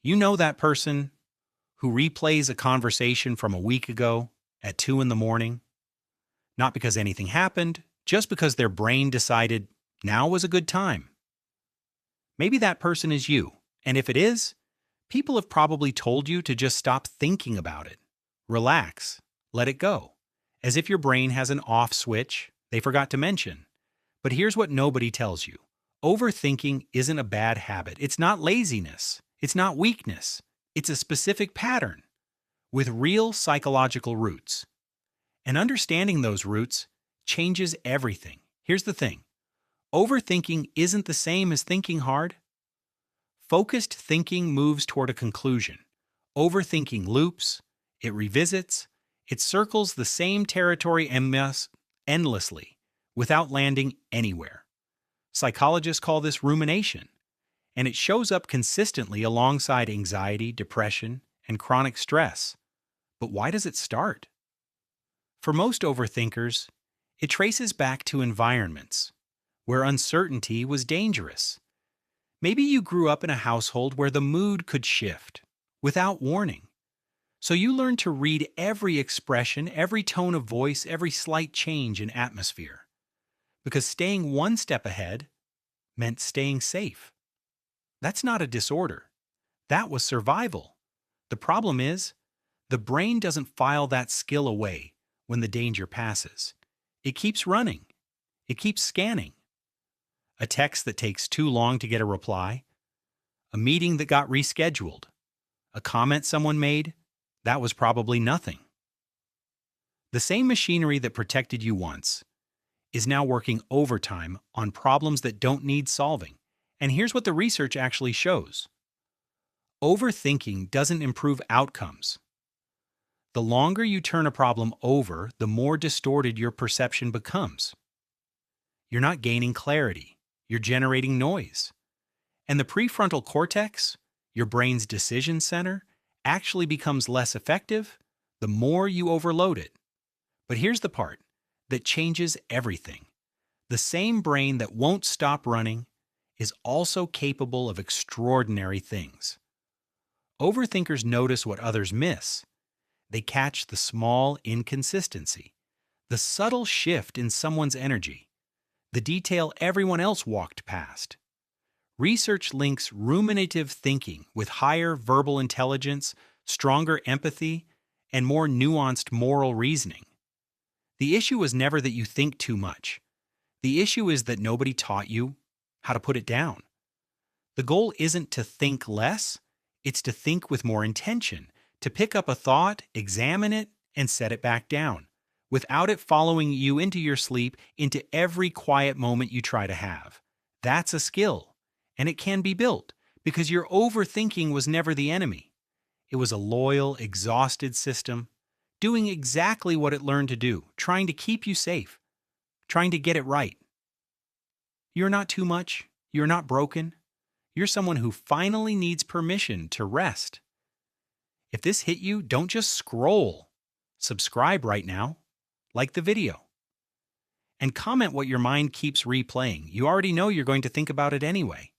You know that person who replays a conversation from a week ago at 2 in the morning, not because anything happened, just because their brain decided now was a good time. Maybe that person is you, and if it is, people have probably told you to just stop thinking about it. Relax, let it go, as if your brain has an off switch they forgot to mention. But here's what nobody tells you. Overthinking isn't a bad habit. It's not laziness. It's not weakness. It's a specific pattern with real psychological roots. And understanding those roots changes everything. Here's the thing. Overthinking isn't the same as thinking hard. Focused thinking moves toward a conclusion. Overthinking loops, it revisits, it circles the same territory endlessly without landing anywhere. Psychologists call this rumination, and it shows up consistently alongside anxiety, depression, and chronic stress. But why does it start? For most overthinkers, it traces back to environments where uncertainty was dangerous. Maybe you grew up in a household where the mood could shift without warning. So you learned to read every expression, every tone of voice, every slight change in atmosphere. Because staying one step ahead meant staying safe. That's not a disorder. That was survival. The problem is, the brain doesn't file that skill away when the danger passes. It keeps running. It keeps scanning. A text that takes too long to get a reply, a meeting that got rescheduled, a comment someone made, that was probably nothing. The same machinery that protected you once is now working overtime on problems that don't need solving. And here's what the research actually shows. Overthinking doesn't improve outcomes. The longer you turn a problem over, the more distorted your perception becomes. You're not gaining clarity. You're generating noise. And the prefrontal cortex, your brain's decision center, actually becomes less effective the more you overload it. But here's the part that changes everything. The same brain that won't stop running is also capable of extraordinary things. Overthinkers notice what others miss. They catch the small inconsistency, the subtle shift in someone's energy, the detail everyone else walked past. Research links ruminative thinking with higher verbal intelligence, stronger empathy, and more nuanced moral reasoning. The issue is never that you think too much. The issue is that nobody taught you how to put it down. The goal isn't to think less, it's to think with more intention, to pick up a thought, examine it, and set it back down, without it following you into your sleep, into every quiet moment you try to have. That's a skill, and it can be built, because your overthinking was never the enemy. It was a loyal, exhausted system, doing exactly what it learned to do, trying to keep you safe, trying to get it right. You're not too much. You're not broken. You're someone who finally needs permission to rest. If this hit you, don't just scroll. Subscribe right now. Like the video. And comment what your mind keeps replaying. You already know you're going to think about it anyway.